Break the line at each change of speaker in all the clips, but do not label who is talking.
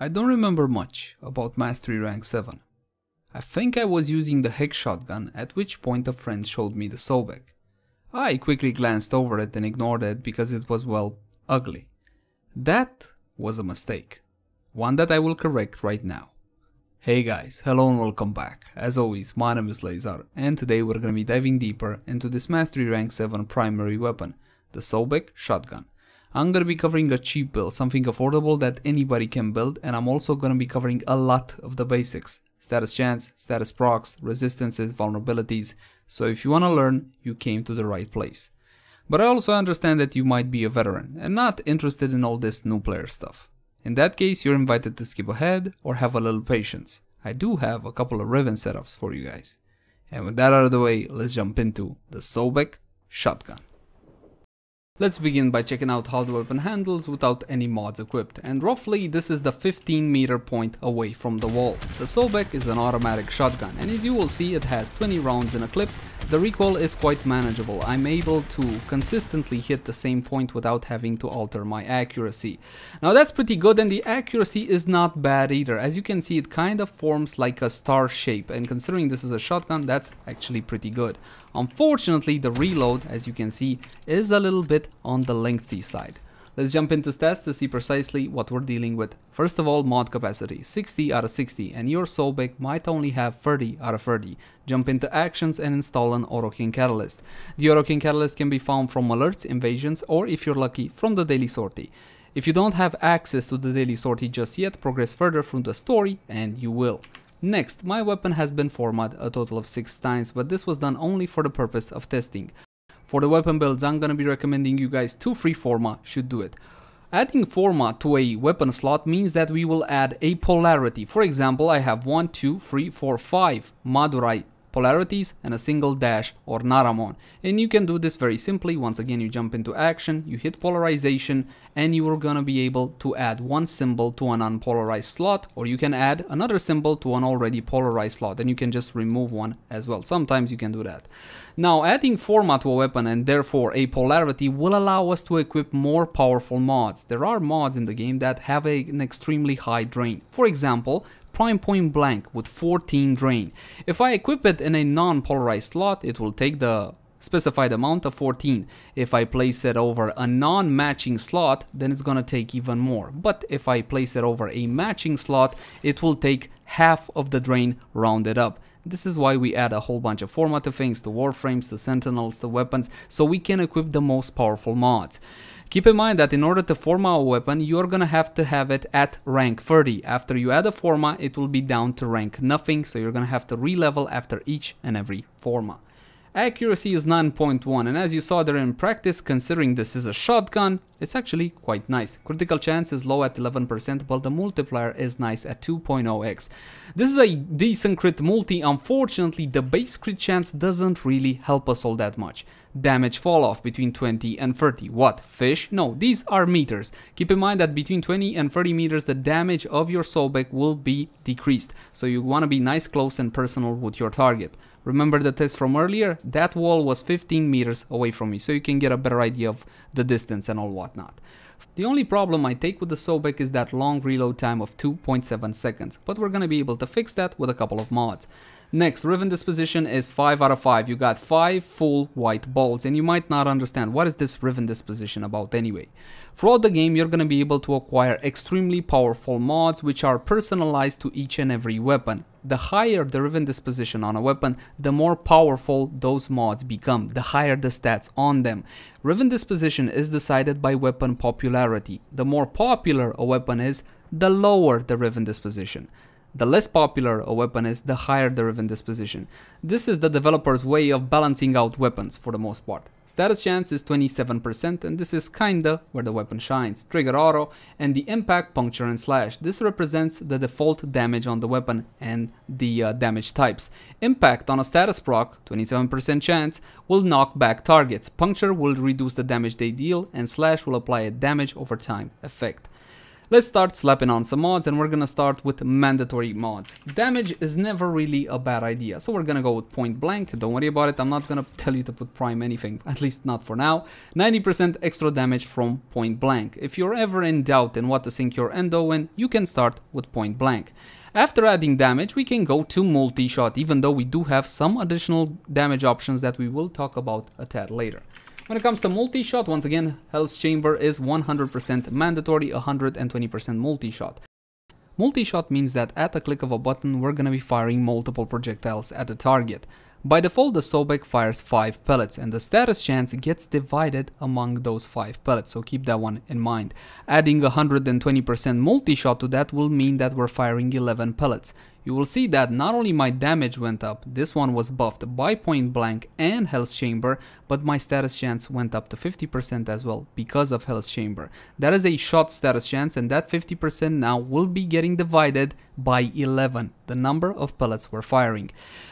I don't remember much about Mastery Rank 7. I think I was using the Hex shotgun, at which point a friend showed me the Sobek. I quickly glanced over it and ignored it because it was, well, ugly. That was a mistake. One that I will correct right now. Hey guys, hello and welcome back. As always, my name is Leyzar, and today we're gonna be diving deeper into this Mastery Rank 7 primary weapon, the Sobek shotgun. I'm gonna be covering a cheap build, something affordable that anybody can build, and I'm also gonna be covering a lot of the basics. Status chance, status procs, resistances, vulnerabilities. So if you wanna learn, you came to the right place. But I also understand that you might be a veteran and not interested in all this new player stuff. In that case, you're invited to skip ahead or have a little patience. I do have a couple of Riven setups for you guys. And with that out of the way, let's jump into the Sobek shotgun. Let's begin by checking out how the weapon handles without any mods equipped, and roughly this is the 15 meter point away from the wall. The Sobek is an automatic shotgun, and as you will see, it has 20 rounds in a clip. The recoil is quite manageable. I'm able to consistently hit the same point without having to alter my accuracy. Now that's pretty good, and the accuracy is not bad either. As you can see, it kind of forms like a star shape, and considering this is a shotgun, that's actually pretty good. Unfortunately, the reload, as you can see, is a little bit on the lengthy side. Let's jump into stats to see precisely what we're dealing with. First of all, mod capacity, 60 out of 60, and your Sobek might only have 30 out of 30. Jump into actions and install an Arcane Catalyst. The Arcane Catalyst can be found from alerts, invasions, or if you're lucky, from the daily sortie. If you don't have access to the daily sortie just yet, progress further through the story and you will. Next, my weapon has been formatted a total of 6 times, but this was done only for the purpose of testing. For the weapon builds, I'm gonna be recommending you guys 2 free format should do it. Adding format to a weapon slot means that we will add a polarity. For example, I have 1, 2, 3, 4, 5 Madurai polarities and a single dash or Naramon. And you can do this very simply. Once again, you jump into action, you hit polarization, and you are gonna be able to add one symbol to an unpolarized slot, or you can add another symbol to an already polarized slot, and you can just remove one as well. Sometimes you can do that. Now, adding format to a weapon and therefore a polarity will allow us to equip more powerful mods. There are mods in the game that have an extremely high drain. For example, Prime Point Blank with 14 drain. If I equip it in a non-polarized slot, it will take the specified amount of 14. If I place it over a non-matching slot, then it's gonna take even more. But if I place it over a matching slot, it will take half of the drain rounded up. This is why we add a whole bunch of format to things, to warframes, to sentinels, to weapons, so we can equip the most powerful mods. Keep in mind that in order to format a weapon, you're gonna have to have it at rank 30. After you add a format, it will be down to rank nothing, so you're gonna have to re-level after each and every format. Accuracy is 9.1, and as you saw there in practice, considering this is a shotgun, it's actually quite nice. Critical chance is low at 11%, but the multiplier is nice at 2.0x. This is a decent crit multi. Unfortunately, the base crit chance doesn't really help us all that much. Damage fall off between 20 and 30. What? Fish? No, these are meters. Keep in mind that between 20 and 30 meters, the damage of your Sobek will be decreased. So you want to be nice, close, and personal with your target. Remember the test from earlier? That wall was 15 meters away from me, so you can get a better idea of the distance and all whatnot. The only problem I take with the Sobek is that long reload time of 2.7 seconds, but we're gonna be able to fix that with a couple of mods. Next, Riven disposition is 5 out of 5. You got 5 full white bolts, and you might not understand what is this Riven disposition about anyway. Throughout the game, you're going to be able to acquire extremely powerful mods which are personalized to each and every weapon. The higher the Riven disposition on a weapon, the more powerful those mods become, the higher the stats on them. Riven disposition is decided by weapon popularity. The more popular a weapon is, the lower the Riven disposition. The less popular a weapon is, the higher the Riven disposition. This is the developer's way of balancing out weapons for the most part. Status chance is 27%, and this is kinda where the weapon shines. Trigger auto and the impact, puncture, and slash. This represents the default damage on the weapon and the damage types. Impact on a status proc, 27% chance, will knock back targets. Puncture will reduce the damage they deal, and slash will apply a damage over time effect. Let's start slapping on some mods, and we're gonna start with mandatory mods. Damage is never really a bad idea, so we're gonna go with point blank. Don't worry about it, I'm not gonna tell you to put prime anything, at least not for now. 90% extra damage from point blank. If you're ever in doubt in what to sink your endo in, you can start with point blank. After adding damage, we can go to multi-shot, even though we do have some additional damage options that we will talk about a tad later. When it comes to multi-shot, once again, Hell's Chamber is 100% mandatory, 120% multi-shot. Multi-shot means that at a click of a button, we're gonna be firing multiple projectiles at the target. By default, the Sobek fires 5 pellets, and the status chance gets divided among those 5 pellets, so keep that one in mind. Adding 120% multi-shot to that will mean that we're firing 11 pellets. You will see that not only my damage went up, this one was buffed by point blank and Hell's Chamber, but my status chance went up to 50% as well because of Hell's Chamber. That is a shot status chance, and that 50% now will be getting divided by 11, the number of pellets we're firing.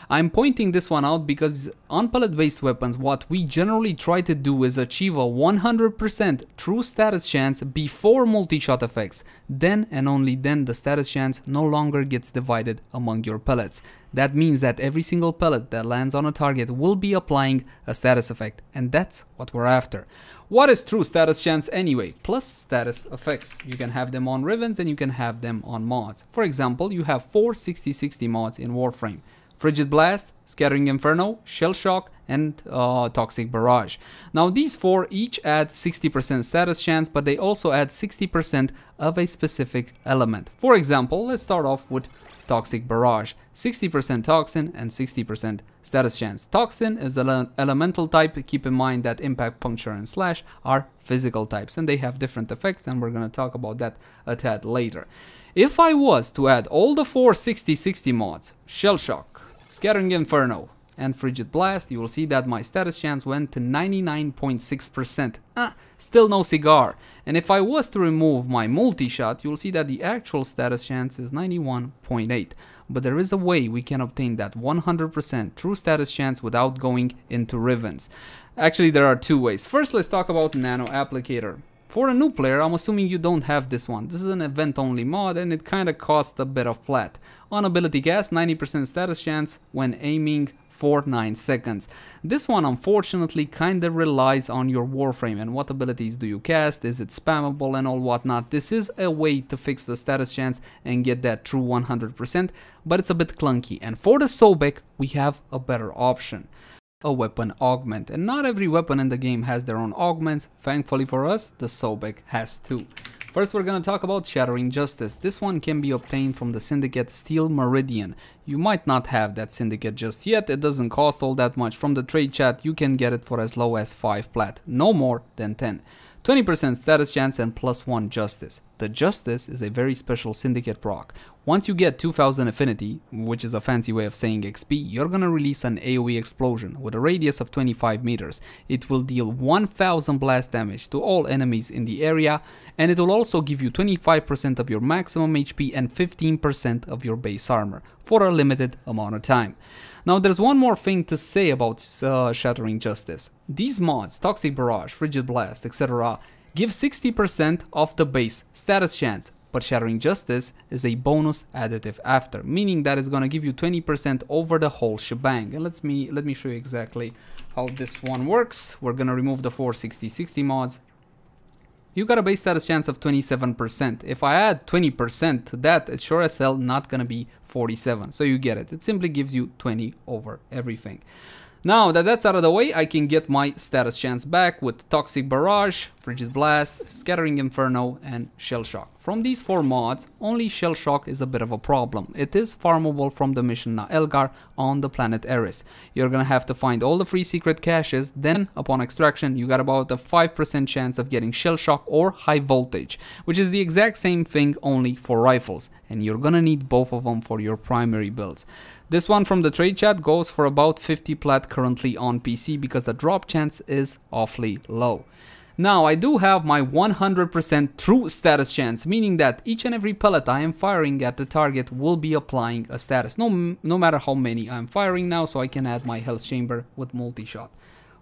I'm pointing this one out because on pellet based weapons, what we generally try to do is achieve a 100% true status chance before multi-shot effects. Then and only then the status chance no longer gets divided among your pellets. That means that every single pellet that lands on a target will be applying a status effect, and that's what we're after. What is true status chance anyway? Plus status effects. You can have them on Rivens and you can have them on mods. For example, you have 4 60/60 mods in Warframe. Frigid Blast, Scattering Inferno, Shell Shock, and Toxic Barrage. Now these 4 each add 60% status chance, but they also add 60% of a specific element. For example, let's start off with Toxic Barrage. 60% Toxin and 60% status chance. Toxin is an elemental type. Keep in mind that Impact, Puncture, and Slash are physical types, and they have different effects, and we're going to talk about that a tad later. If I was to add all the 4 60/60 mods, Shell Shock, Scattering Inferno, and Frigid Blast, you will see that my status chance went to 99.6%. Still no cigar. And if I was to remove my multi-shot, you will see that the actual status chance is 91.8. But there is a way we can obtain that 100% true status chance without going into Rivens. Actually, there are 2 ways. First, let's talk about Nano Applicator. For a new player, I'm assuming you don't have this one. This is an event-only mod, and it kinda costs a bit of plat. On ability cast, 90% status chance when aiming for 9 seconds. This one unfortunately kinda relies on your Warframe and what abilities do you cast, is it spammable and all whatnot. This is a way to fix the status chance and get that true 100%, but it's a bit clunky. And for the Sobek, we have a better option. A weapon augment, and not every weapon in the game has their own augments. Thankfully for us, the Sobek has 2. First, we're gonna talk about Shattering Justice. This one can be obtained from the Syndicate Steel Meridian. You might not have that syndicate just yet, it doesn't cost all that much. From the trade chat, you can get it for as low as 5 plat, no more than 10. 20% status chance and +1 justice. The justice is a very special syndicate proc. Once you get 2000 affinity, which is a fancy way of saying XP, you're gonna release an AoE explosion with a radius of 25 meters. It will deal 1000 blast damage to all enemies in the area, and it will also give you 25% of your maximum HP and 15% of your base armor for a limited amount of time. Now there's one more thing to say about Shattering Justice. These mods, Toxic Barrage, Frigid Blast, etc. give 60% of the base status chance, but Shattering Justice is a bonus additive after, meaning that it's gonna give you 20% over the whole shebang. And let me show you exactly how this one works. We're gonna remove the 4 60/60 mods. You got a base status chance of 27%. If I add 20% to that, it's sure as hell not gonna be 47. So you get it. It simply gives you 20 over everything. Now that that's out of the way, I can get my status chance back with Toxic Barrage, Frigid Blast, Scattering Inferno, and Shell Shock. From these 4 mods, only Shell Shock is a bit of a problem. It is farmable from the mission Na Elgar on the planet Eris. You're gonna have to find all the free secret caches, then upon extraction you got about a 5% chance of getting Shell Shock or High Voltage, which is the exact same thing only for rifles, and you're gonna need both of them for your primary builds. This one from the trade chat goes for about 50 plat currently on PC because the drop chance is awfully low. Now I do have my 100% true status chance, meaning that each and every pellet I am firing at the target will be applying a status, no matter how many I'm firing now, so I can add my Hell's Chamber with multi-shot.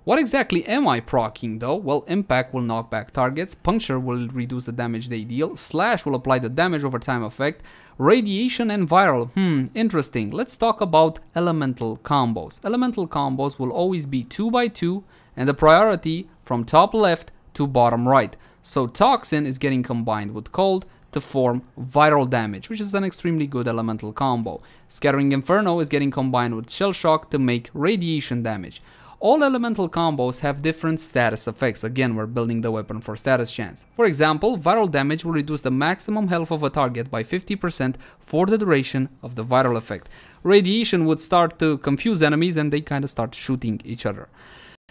What exactly am I proccing though? Well, impact will knock back targets, puncture will reduce the damage they deal, slash will apply the damage over time effect, radiation and viral. Interesting. Let's talk about elemental combos. Elemental combos will always be 2x2 and the priority from top left to bottom right. So toxin is getting combined with cold to form viral damage, which is an extremely good elemental combo. Scattering Inferno is getting combined with shell shock to make radiation damage. All elemental combos have different status effects. Again, we're building the weapon for status chance. For example, viral damage will reduce the maximum health of a target by 50% for the duration of the viral effect. Radiation would start to confuse enemies and they kind of start shooting each other.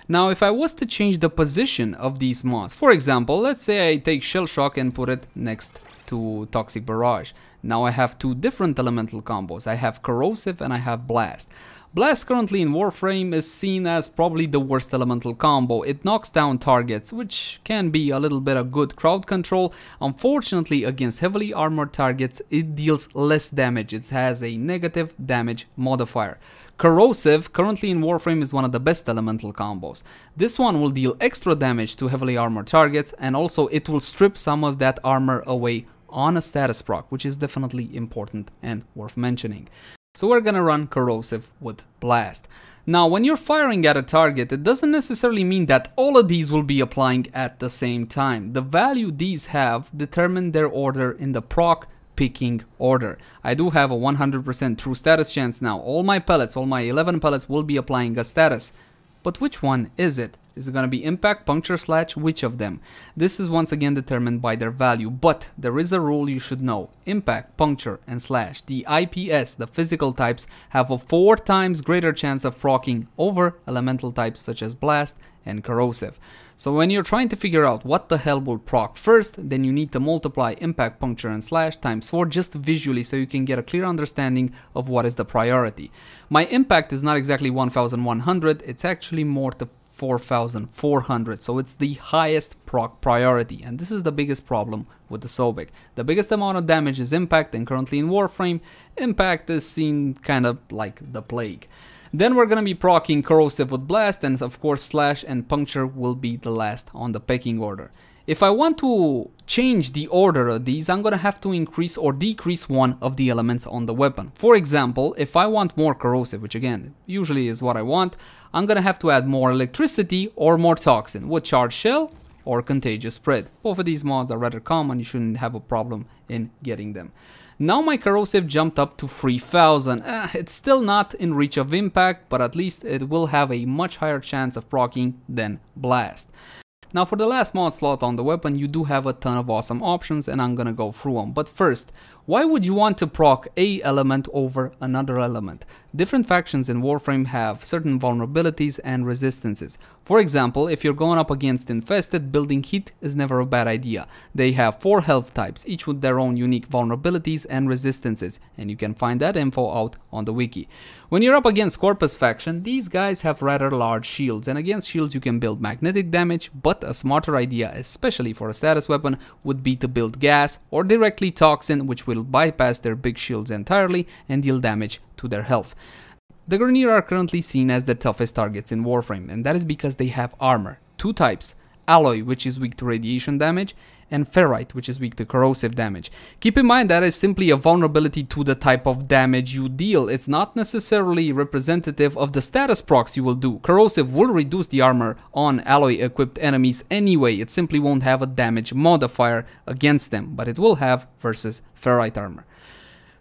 Now, if I was to change the position of these mods, for example, let's say I take shell shock and put it next to toxic barrage. Now I have two different elemental combos. I have corrosive and I have blast. Blast currently in Warframe is seen as probably the worst elemental combo. It knocks down targets, which can be a little bit of good crowd control. Unfortunately, against heavily armored targets, it deals less damage. It has a negative damage modifier. Corrosive, currently in Warframe, is one of the best elemental combos. This one will deal extra damage to heavily armored targets, and also it will strip some of that armor away on a status proc, which is definitely important and worth mentioning. So we're gonna run corrosive with blast. Now, when you're firing at a target, it doesn't necessarily mean that all of these will be applying at the same time. The value these have determine their order in the proc picking order. I do have a 100% true status chance now. All my pellets, all my 11 pellets will be applying a status. But which one is it? Is it going to be impact, puncture, slash? Which of them? This is once again determined by their value, but there is a rule you should know. Impact, puncture, and slash, the IPS, the physical types, have a 4 times greater chance of proccing over elemental types such as blast and corrosive. So when you're trying to figure out what the hell will proc first, then you need to multiply impact, puncture, and slash times 4 just visually so you can get a clear understanding of what is the priority. My impact is not exactly 1100, it's actually more to 4400, so it's the highest proc priority, and this is the biggest problem with the Sobek. The biggest amount of damage is impact, and currently in Warframe, impact is seen kind of like the plague. Then we're gonna be proccing corrosive with blast, and of course slash and puncture will be the last on the pecking order. If I want to change the order of these, I'm gonna have to increase or decrease one of the elements on the weapon. For example, if I want more corrosive, which again usually is what I want, I'm gonna have to add more electricity or more toxin with charged shell or contagious spread. Both of these mods are rather common, you shouldn't have a problem in getting them. Now my corrosive jumped up to 3000. It's still not in reach of impact, but at least it will have a much higher chance of proccing than blast. Now for the last mod slot on the weapon, you do have a ton of awesome options and I'm gonna go through them. But first, why would you want to proc a element over another element? Different factions in Warframe have certain vulnerabilities and resistances. For example, if you're going up against Infested, building heat is never a bad idea. They have 4 health types, each with their own unique vulnerabilities and resistances, and you can find that info out on the wiki. When you're up against Corpus faction, these guys have rather large shields, and against shields you can build magnetic damage, but a smarter idea, especially for a status weapon, would be to build gas or directly toxin, which will bypass their big shields entirely and deal damage to their health. The Grineer are currently seen as the toughest targets in Warframe, and that is because they have armor. 2 types, alloy, which is weak to radiation damage, and ferrite, which is weak to corrosive damage. Keep in mind that is simply a vulnerability to the type of damage you deal. It's not necessarily representative of the status procs you will do. Corrosive will reduce the armor on alloy equipped enemies anyway, it simply won't have a damage modifier against them, but it will have versus ferrite armor.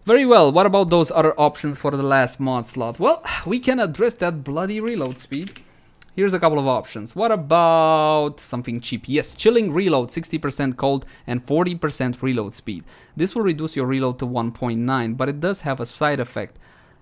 Very well, what about those other options for the last mod slot? Well, we can address that bloody reload speed. Here's a couple of options. What about something cheap? Yes, chilling reload, 60% cold and 40% reload speed. This will reduce your reload to 1.9, but it does have a side effect.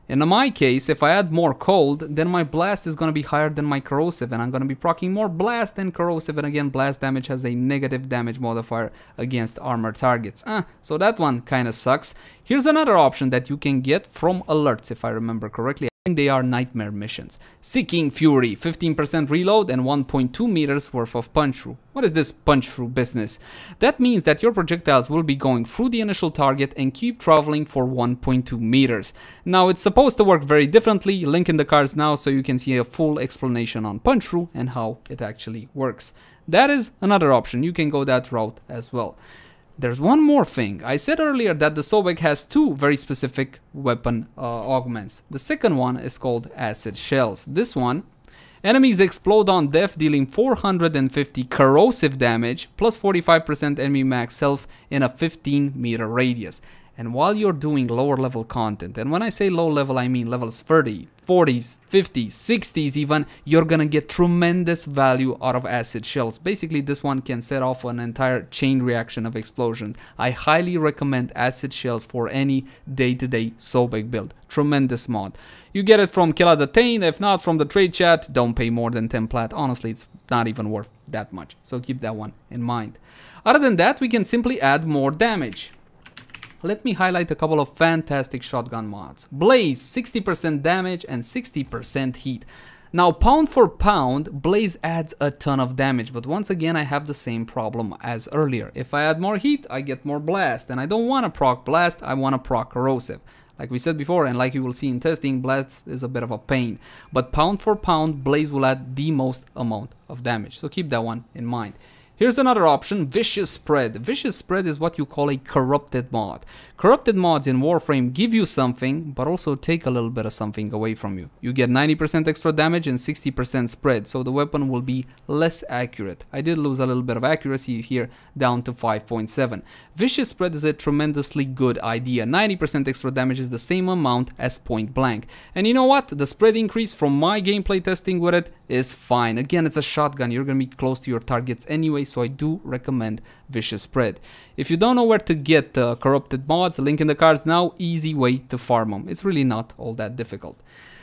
In my case, if I add more cold, then my blast is going to be higher than my corrosive, and I'm going to be proccing more blast than corrosive, and again, blast damage has a negative damage modifier against armor targets. So that one kind of sucks. Here's another option that you can get from alerts, if I remember correctly. They are nightmare missions. Seeking Fury, 15% reload and 1.2 meters worth of punch through. What is this punch through business? That means that your projectiles will be going through the initial target and keep traveling for 1.2 meters. Now it's supposed to work very differently, link in the cards now so you can see a full explanation on punch through and how it actually works. That is another option, you can go that route as well. There's one more thing. I said earlier that the Sobek has two very specific weapon augments. The second one is called Acid Shells. This one, enemies explode on death, dealing 450 corrosive damage plus 45% enemy max health in a 15-meter radius. And while you're doing lower level content, and when I say low level I mean levels 30, 40s, 50s, 60s even, you're gonna get tremendous value out of acid shells. Basically this one can set off an entire chain reaction of explosions. I highly recommend acid shells for any day-to-day Sobek build. Tremendous mod. You get it from Killa the Tain, if not from the trade chat, don't pay more than 10 plat. Honestly, it's not even worth that much, so keep that one in mind. Other than that, we can simply add more damage. Let me highlight a couple of fantastic shotgun mods. Blaze, 60% damage and 60% heat. Now, pound for pound, Blaze adds a ton of damage, but once again, I have the same problem as earlier. If I add more heat, I get more blast, and I don't want to proc blast, I want to proc corrosive. Like we said before, and like you will see in testing, blast is a bit of a pain. But pound for pound, Blaze will add the most amount of damage, so keep that one in mind. Here's another option, Vicious Spread. Vicious Spread is what you call a corrupted mod. Corrupted mods in Warframe give you something, but also take a little bit of something away from you. You get 90% extra damage and 60% spread, so the weapon will be less accurate. I did lose a little bit of accuracy here, down to 5.7. Vicious Spread is a tremendously good idea. 90% extra damage is the same amount as point blank. And you know what? The spread increase from my gameplay testing with it is fine. Again, it's a shotgun. You're going to be close to your targets anyway, so I do recommend Vicious Spread. If you don't know where to get corrupted mods, link in the cards now, easy way to farm them. It's really not all that difficult.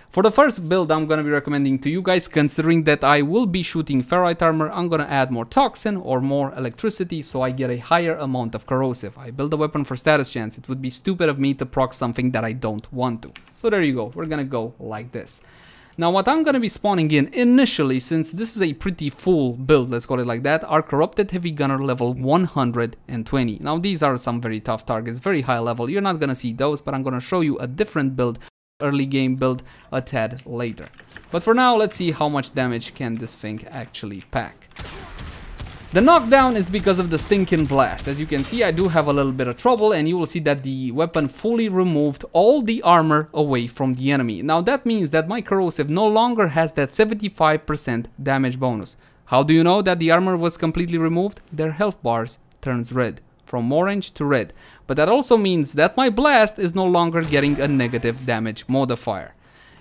For the first build I'm going to be recommending to you guys, considering that I will be shooting ferrite armor, I'm going to add more toxin or more electricity so I get a higher amount of corrosive. I build a weapon for status chance. It would be stupid of me to proc something that I don't want to. So there you go. We're going to go like this. Now what I'm going to be spawning in initially, since this is a pretty full build, let's call it like that, are Corrupted Heavy Gunner level 120. Now these are some very tough targets, very high level. You're not going to see those, but I'm going to show you a different build, early game build, a tad later. But for now, let's see how much damage can this thing actually pack. The knockdown is because of the stinking blast. As you can see, I do have a little bit of trouble, and you will see that the weapon fully removed all the armor away from the enemy. Now that means that my corrosive no longer has that 75% damage bonus. How do you know that the armor was completely removed? Their health bars turns red, from orange to red. But that also means that my blast is no longer getting a negative damage modifier.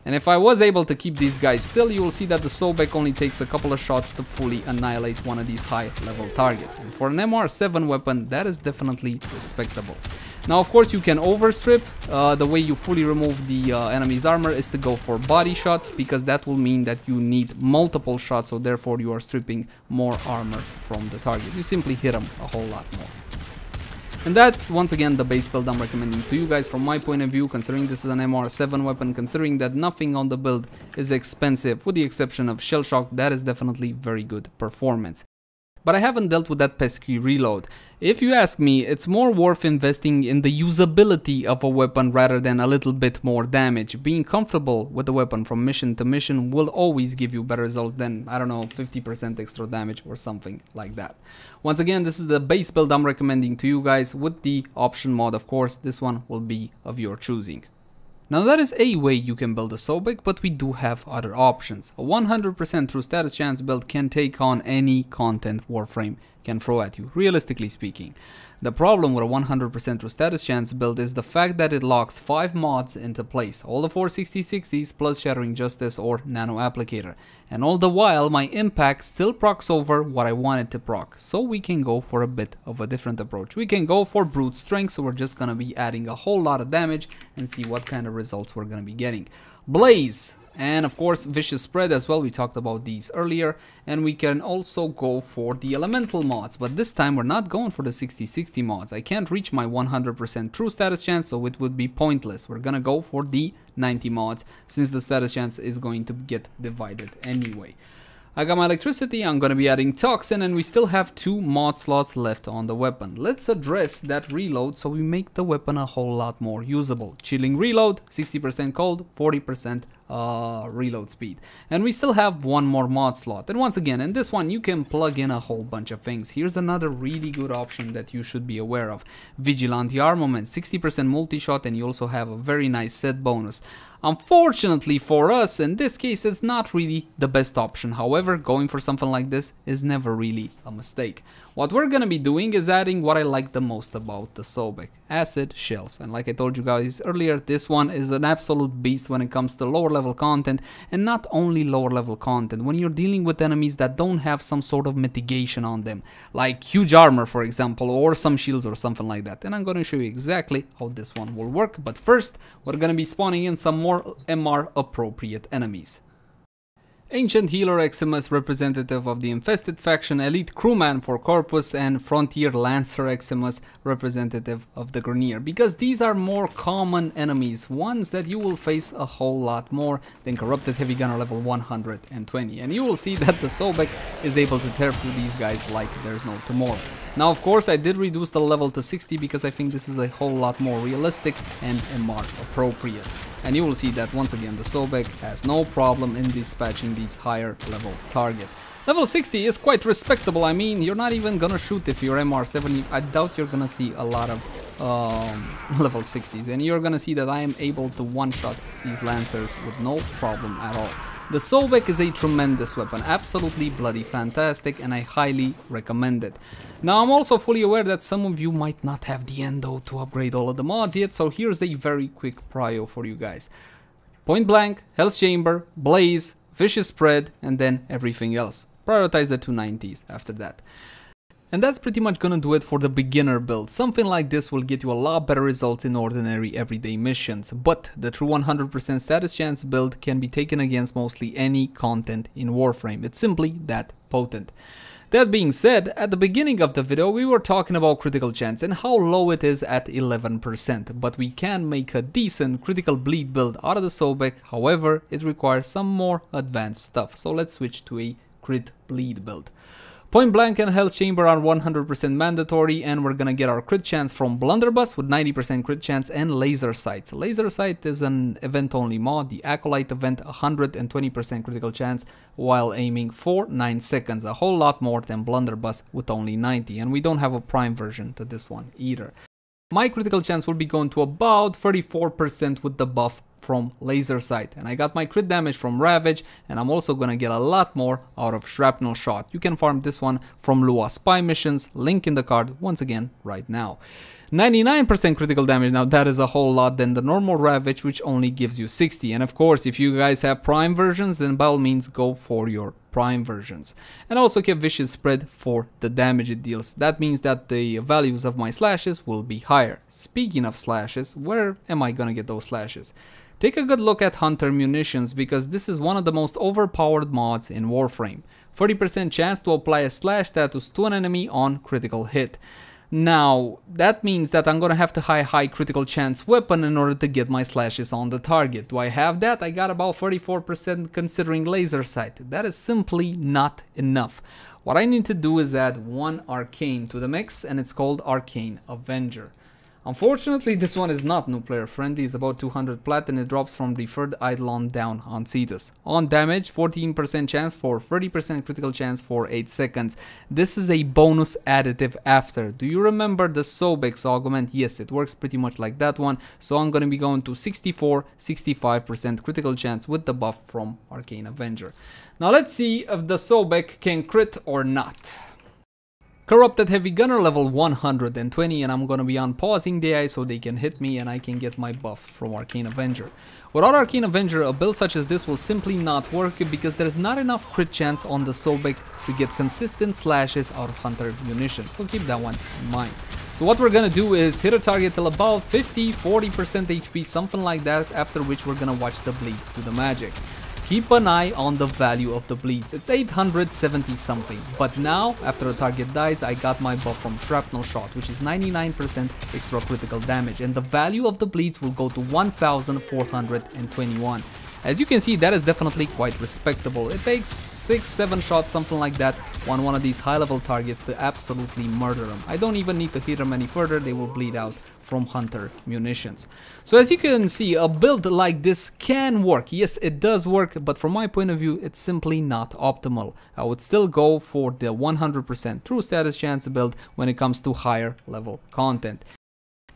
And if I was able to keep these guys still, you will see that the Sobek only takes a couple of shots to fully annihilate one of these high level targets. And for an MR7 weapon, that is definitely respectable. Now of course you can overstrip. The way you fully remove the enemy's armor is to go for body shots, because that will mean that you need multiple shots, so therefore you are stripping more armor from the target. You simply hit them a whole lot more. And that's once again the base build I'm recommending to you guys from my point of view, considering this is an MR7 weapon, considering that nothing on the build is expensive with the exception of Shell Shock. That is definitely very good performance. But I haven't dealt with that pesky reload. If you ask me, it's more worth investing in the usability of a weapon rather than a little bit more damage. Being comfortable with the weapon from mission to mission will always give you better results than, I don't know, 50% extra damage or something like that. Once again, this is the base build I'm recommending to you guys with the option mod, of course. This one will be of your choosing. Now that is a way you can build a Sobek, but we do have other options. A 100% true status chance build can take on any content Warframe can throw at you, realistically speaking. The problem with a 100% true status chance build is the fact that it locks 5 mods into place, all the 460/60s plus Shattering Justice or Nano Applicator. And all the while my impact still procs over what I wanted to proc, so we can go for a bit of a different approach. We can go for brute strength, so we're just gonna be adding a whole lot of damage and see what kind of results we're gonna be getting. Blaze And of course vicious spread as well, we talked about these earlier. And we can also go for the elemental mods, but this time we're not going for the 60-60 mods. I can't reach my 100% true status chance, so it would be pointless. We're gonna go for the 90 mods since the status chance is going to get divided anyway. I got my electricity, I'm gonna be adding toxin, and we still have 2 mod slots left on the weapon. Let's address that reload so we make the weapon a whole lot more usable. Chilling reload, 60% cold, 40% reload speed. And we still have 1 more mod slot. And once again, in this one you can plug in a whole bunch of things. Here's another really good option that you should be aware of. Vigilante armament, 60% multi-shot, and you also have a very nice set bonus. Unfortunately for us, in this case, it's not really the best option. However, going for something like this is never really a mistake. What we're gonna be doing is adding what I like the most about the Sobek, acid shells. And like I told you guys earlier, this one is an absolute beast when it comes to lower level content, and not only lower level content. When you're dealing with enemies that don't have some sort of mitigation on them, like huge armor for example, or some shields or something like that. And I'm gonna show you exactly how this one will work. But first, we're gonna be spawning in some more MR appropriate enemies. Ancient Healer Eximus, representative of the Infested faction, Elite Crewman for Corpus, and Frontier Lancer Eximus, representative of the Grenier, because these are more common enemies, ones that you will face a whole lot more than Corrupted Heavy Gunner level 120, and you will see that the Sobek is able to tear through these guys like there's no tomorrow. Now of course I did reduce the level to 60 because I think this is a whole lot more realistic and MR appropriate. And you will see that once again the Sobek has no problem in dispatching these higher level targets. Level 60 is quite respectable. I mean, you're not even gonna shoot if you're MR70. I doubt you're gonna see a lot of level 60s, and you're gonna see that I am able to one-shot these Lancers with no problem at all. The Sobek is a tremendous weapon, absolutely bloody fantastic, and I highly recommend it. Now I'm also fully aware that some of you might not have the endo to upgrade all of the mods yet, so here's a very quick prio for you guys. Point Blank, Hell's Chamber, Blaze, Vicious Spread, and then everything else. Prioritize the 290s after that. And that's pretty much gonna do it for the beginner build. Something like this will get you a lot better results in ordinary everyday missions, but the true 100% status chance build can be taken against mostly any content in Warframe. It's simply that potent. That being said, at the beginning of the video we were talking about critical chance and how low it is at 11%, but we can make a decent critical bleed build out of the Sobek. However, it requires some more advanced stuff, so let's switch to a crit bleed build. Point Blank and Hell's Chamber are 100% mandatory, and we're gonna get our crit chance from Blunderbuss with 90% crit chance and Laser Sight. Laser Sight is an event only mod. The Acolyte event 120% critical chance while aiming for 9 seconds, a whole lot more than Blunderbuss with only 90, and we don't have a prime version to this one either. My critical chance will be going to about 34% with the buff from Laser Sight, and I got my crit damage from Ravage, and I'm also gonna get a lot more out of Shrapnel Shot. You can farm this one from Lua Spy missions, link in the card once again right now. 99% critical damage, now that is a whole lot than the normal Ravage, which only gives you 60, and of course if you guys have prime versions, then by all means go for your prime versions. And also keep Vicious Spread for the damage it deals. That means that the values of my slashes will be higher. Speaking of slashes, where am I gonna get those slashes? Take a good look at Hunter Munitions, because this is one of the most overpowered mods in Warframe. 40% chance to apply a slash status to an enemy on critical hit. Now, that means that I'm gonna have to high critical chance weapon in order to get my slashes on the target. Do I have that? I got about 34% considering Laser Sight. That is simply not enough. What I need to do is add one Arcane to the mix, and it's called Arcane Avenger. Unfortunately, this one is not new player friendly. It's about 200 plat, and it drops from the third Eidolon down on Cetus. On damage, 14% chance for 30% critical chance for 8 seconds. This is a bonus additive after. Do you remember the Sobek's Augment? Yes, it works pretty much like that one. So I'm going to be going to 64-65% critical chance with the buff from Arcane Avenger. Now let's see if the Sobek can crit or not. Corrupted Heavy Gunner level 120, and I'm gonna be unpausing the AI so they can hit me and I can get my buff from Arcane Avenger. Without Arcane Avenger, a build such as this will simply not work because there's not enough crit chance on the Sobek to get consistent slashes out of Hunter Munitions, so keep that one in mind. So what we're gonna do is hit a target till about 50-40% HP, something like that, after which we're gonna watch the bleeds do the magic. keep an eye on the value of the bleeds. It's 870 something, but now after a target dies I got my buff from shrapnel shot, which is 99% extra critical damage, and the value of the bleeds will go to 1421. As you can see, that is definitely quite respectable. It takes 6-7 shots, something like that, on one of these high level targets to absolutely murder them. I don't even need to hit them any further, they will bleed out from Hunter Munitions. So as you can see, a build like this can work. Yes, it does work, but from my point of view, it's simply not optimal. I would still go for the 100% true status chance build when it comes to higher level content.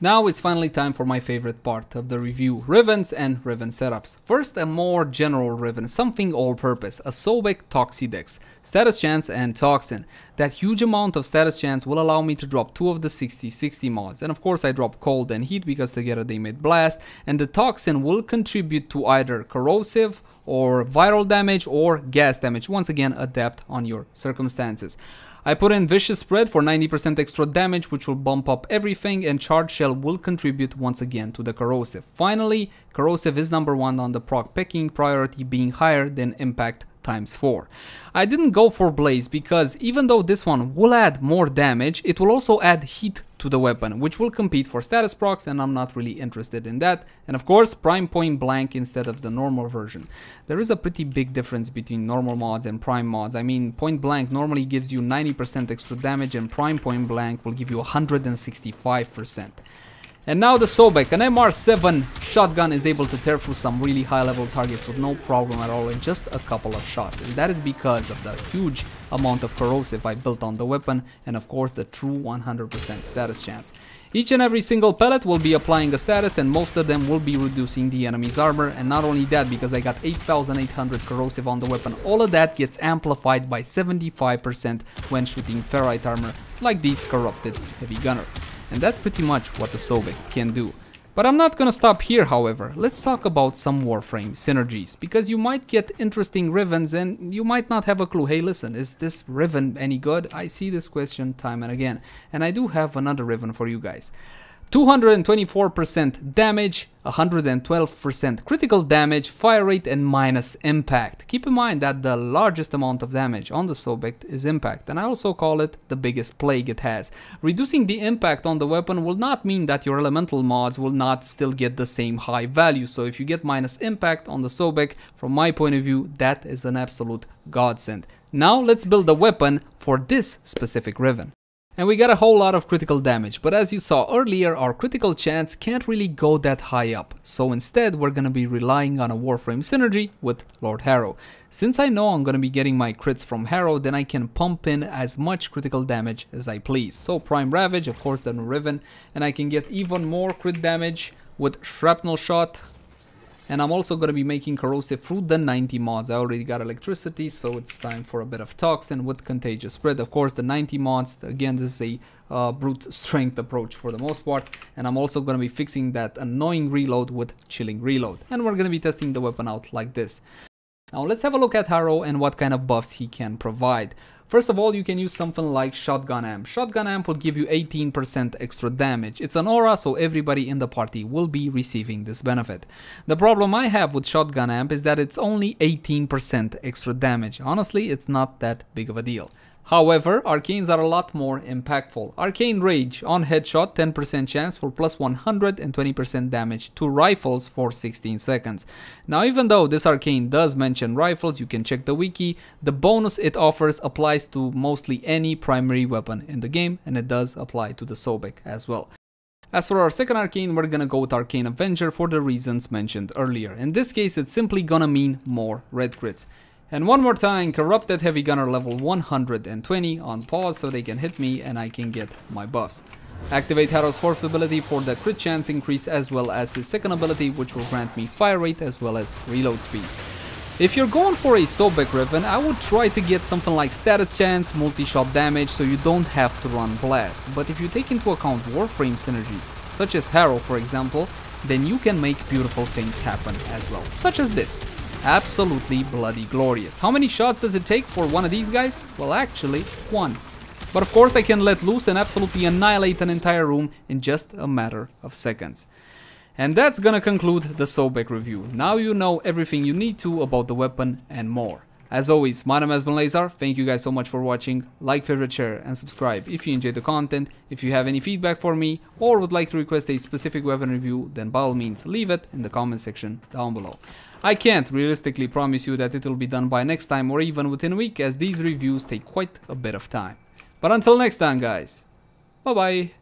Now it's finally time for my favorite part of the review, Rivens and Riven setups. First, a more general Riven, something all-purpose, a Sobek Toxidex, status chance and toxin. That huge amount of status chance will allow me to drop 2 of the 60/60 mods, and of course I drop cold and heat because together they emit blast, and the toxin will contribute to either corrosive or viral damage or gas damage, once again adapt on your circumstances. I put in Vicious Spread for 90% extra damage, which will bump up everything, and Charge Shell will contribute once again to the Corrosive. Finally, Corrosive is number 1 on the proc picking, priority being higher than Impact ×4. I didn't go for Blaze because even though this one will add more damage, it will also add heat to the weapon, which will compete for status procs, and I'm not really interested in that. And of course, Prime Point Blank instead of the normal version. There is a pretty big difference between normal mods and Prime mods. I mean, Point Blank normally gives you 90% extra damage, and Prime Point Blank will give you 165%. And now the Sobek, an MR7 shotgun, is able to tear through some really high level targets with no problem at all in just a couple of shots. And that is because of the huge amount of corrosive I built on the weapon, and of course the true 100% status chance. Each and every single pellet will be applying a status, and most of them will be reducing the enemy's armor. And not only that, because I got 8800 corrosive on the weapon, all of that gets amplified by 75% when shooting ferrite armor like these corrupted heavy gunner. And that's pretty much what the Sobek can do. But I'm not gonna stop here, however. Let's talk about some Warframe synergies, because you might get interesting Rivens and you might not have a clue. Hey, listen, is this Riven any good? I see this question time and again, and I do have another Riven for you guys. 224% damage, 112% critical damage, fire rate, and minus impact. Keep in mind that the largest amount of damage on the Sobek is impact, and I also call it the biggest plague it has. Reducing the impact on the weapon will not mean that your elemental mods will not still get the same high value. So if you get minus impact on the Sobek, from my point of view, that is an absolute godsend. Now let's build a weapon for this specific Riven. And we got a whole lot of critical damage, but as you saw earlier, our critical chance can't really go that high up. So instead, we're gonna be relying on a Warframe synergy with Lord Harrow. Since I know I'm gonna be getting my crits from Harrow, then I can pump in as much critical damage as I please. So Prime Ravage, of course, the Riven, and I can get even more crit damage with Shrapnel Shot. And I'm also going to be making corrosive through the 90 mods. I already got electricity, so it's time for a bit of toxin with contagious spread. Of course, the 90 mods, again, this is a brute strength approach for the most part. And I'm also going to be fixing that annoying reload with chilling reload. And we're going to be testing the weapon out like this. Now let's have a look at Harrow and what kind of buffs he can provide. First of all, you can use something like Shotgun Amp. Shotgun Amp will give you 18% extra damage. It's an aura, so everybody in the party will be receiving this benefit. The problem I have with Shotgun Amp is that it's only 18% extra damage. Honestly, it's not that big of a deal. However, arcanes are a lot more impactful. Arcane Rage on headshot, 10% chance for plus 120% damage to rifles for 16 seconds. Now, even though this arcane does mention rifles, you can check the wiki, the bonus it offers applies to mostly any primary weapon in the game, and it does apply to the Sobek as well. As for our second arcane, we're gonna go with Arcane Avenger for the reasons mentioned earlier. In this case, it's simply gonna mean more red crits. And one more time, Corrupted Heavy Gunner level 120 on pause so they can hit me and I can get my buffs. Activate Harrow's fourth ability for the crit chance increase, as well as his second ability, which will grant me fire rate as well as reload speed. If you're going for a Sobek Riven, I would try to get something like status chance, multi-shot damage, so you don't have to run blast. But if you take into account Warframe synergies, such as Harrow for example, then you can make beautiful things happen as well, such as this. Absolutely bloody glorious. How many shots does it take for one of these guys? Well, actually, one. But of course I can let loose and absolutely annihilate an entire room in just a matter of seconds. And that's gonna conclude the Sobek review. Now you know everything you need to about the weapon and more. As always, my name has been Leyzar. Thank you guys so much for watching. Like, favorite, share, and subscribe if you enjoyed the content. If you have any feedback for me or would like to request a specific weapon review, then by all means leave it in the comment section down below. I can't realistically promise you that it will be done by next time or even within a week, as these reviews take quite a bit of time. But until next time guys, bye bye.